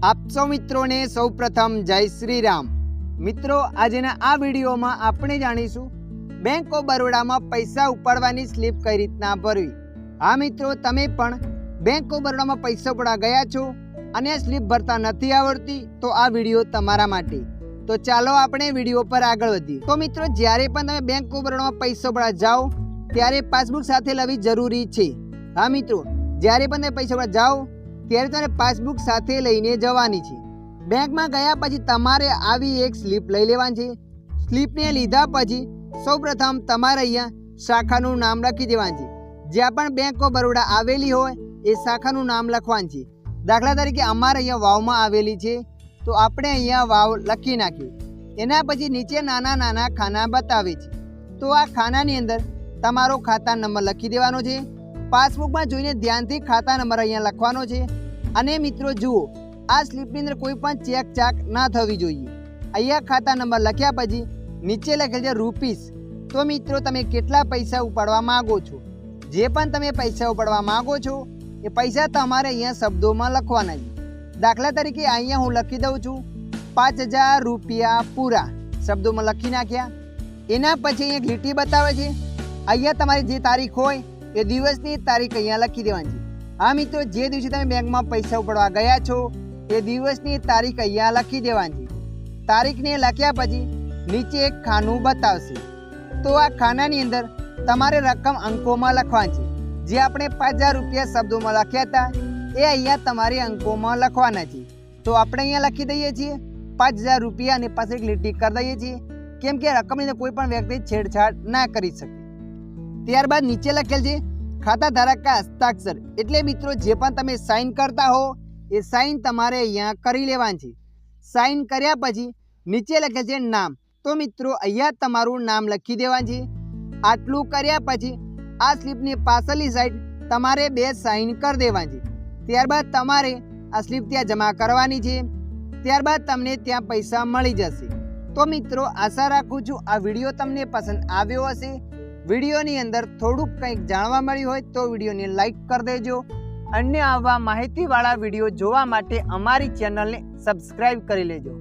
આપ સૌ મિત્રોને સૌપ્રથમ જય શ્રી રામ। મિત્રો આજના આ વિડીયોમાં આપણે જાણીશું બેંક ઓફ બરોડામાં પૈસા ઉપાડવાની સ્લીપ કઈ રીતના ભરવી। હા મિત્રો, તમે પણ બેંક ઓફ બરોડામાં પૈસા ઉપાડવા ગયા છો અને સ્લીપ ભરતા નથી આવડતી તો આ વિડીયો તમારા માટે। તો ચાલો આપણે વિડીયો પર આગળ વધીએ। તો મિત્રો, જ્યારે પણ તમે બેંક ઓફ બરોડામાં પૈસા ઉપાડવા જાઓ ત્યારે પાસબુક સાથે લેવી જરૂરી છે। હા મિત્રો, જ્યારે પણ તમે પૈસા ઉપાડવા જાઓ ત્યારે તમારે પાસબુક સાથે લઈને જવાની છે। બેંકમાં ગયા પછી તમારે આવી એક સ્લીપ લઈ લેવાની છે। સ્લીપને લીધા પછી સૌપ્રથમ તમારે અહીંયા શાખાનું નામ લખી દેવાનું છે। જ્યાં પણ બેંક ઓફ બરોડા આવેલી હોય એ શાખાનું નામ લખવાનું છે। દાખલા તરીકે અમારે અહીંયા વાવમાં આવેલી છે તો આપણે અહીંયા વાવ લખી નાખીએ। એના પછી નીચે નાના નાના ખાના બતાવે છે તો આ ખાનાની અંદર તમારો ખાતા નંબર લખી દેવાનો છે। પાસબુકમાં જોઈને ધ્યાનથી ખાતા નંબર અહીંયા લખવાનો છે। અને મિત્રો જુઓ, આ સ્લીપની અંદર કોઈ પણ ચેક ચાક ના થવી જોઈએ। અહીંયા ખાતા નંબર લખ્યા પછી નીચે લખેલ છે રૂપીસ। તો મિત્રો, તમે કેટલા પૈસા ઉપાડવા માગો છો, જે પણ તમે પૈસા ઉપાડવા માગો છો એ પૈસા તમારે અહીંયા શબ્દોમાં લખવાના છે। દાખલા તરીકે અહીંયા હું લખી દઉં છું 5000 રૂપિયા પૂરા, શબ્દોમાં લખી નાખ્યા। એના પછી અહીંયા લીટી બતાવે છે, અહીંયા તમારી જે તારીખ હોય એ દિવસની તારીખ અહીંયા લખી દેવાની છે। હા મિત્રો, જે દિવસે તમે બેંકમાં પૈસા ઉપાડવા ગયા છો એ દિવસની તારીખ અહીંયા લખી દેવાની છે। તારીખને લખ્યા પછી નીચે એક ખાનું બતાવશે તો આ ખાનાની અંદર તમારે રકમ અંકોમાં લખવાની છે। જે આપણે 5000 રૂપિયા શબ્દોમાં લખ્યા હતા એ અહીંયા તમારે અંકોમાં લખવાના છે। તો આપણે અહીંયા લખી દઈએ છીએ 5000 રૂપિયા અને પાછળ એક લીટી કરી દઈએ છીએ, કેમ કે રકમની અંદર કોઈ પણ વ્યક્તિ છેડછાડ ના કરી શકે। ત્યારબાદ નીચે લખેલ છે ખાતા ધારક કા હસ્તાક્ષર, એટલે મિત્રો જે પણ તમે સાઇન કરતા હો એ સાઇન તમારે અહીંયા કરી લેવાની છે। સાઇન કર્યા પછી નીચે લખેલ છે નામ, તો મિત્રો અહીંયા તમારું નામ લખી દેવાનું છે। આટલું કર્યા પછી આ સ્લીપની પાછળની સાઈડ તમારે 2 સાઇન કરી દેવાની છે। ત્યારબાદ તમારે આ સ્લીપ ત્યાં જમા કરવાની છે। ત્યારબાદ તમને ત્યાં પૈસા મળી જશે। તો મિત્રો, આશા રાખું છું આ વિડીયો તમને પસંદ આવ્યો હશે। વિડીયોની અંદર થોડુંક કંઈક જાણવા મળ્યું હોય તો વિડીયોને લાઈક કરી દેજો। અન્ય આવા માહિતીવાળા વિડીયો જોવા માટે અમારી ચેનલને સબસ્ક્રાઈબ કરી લેજો।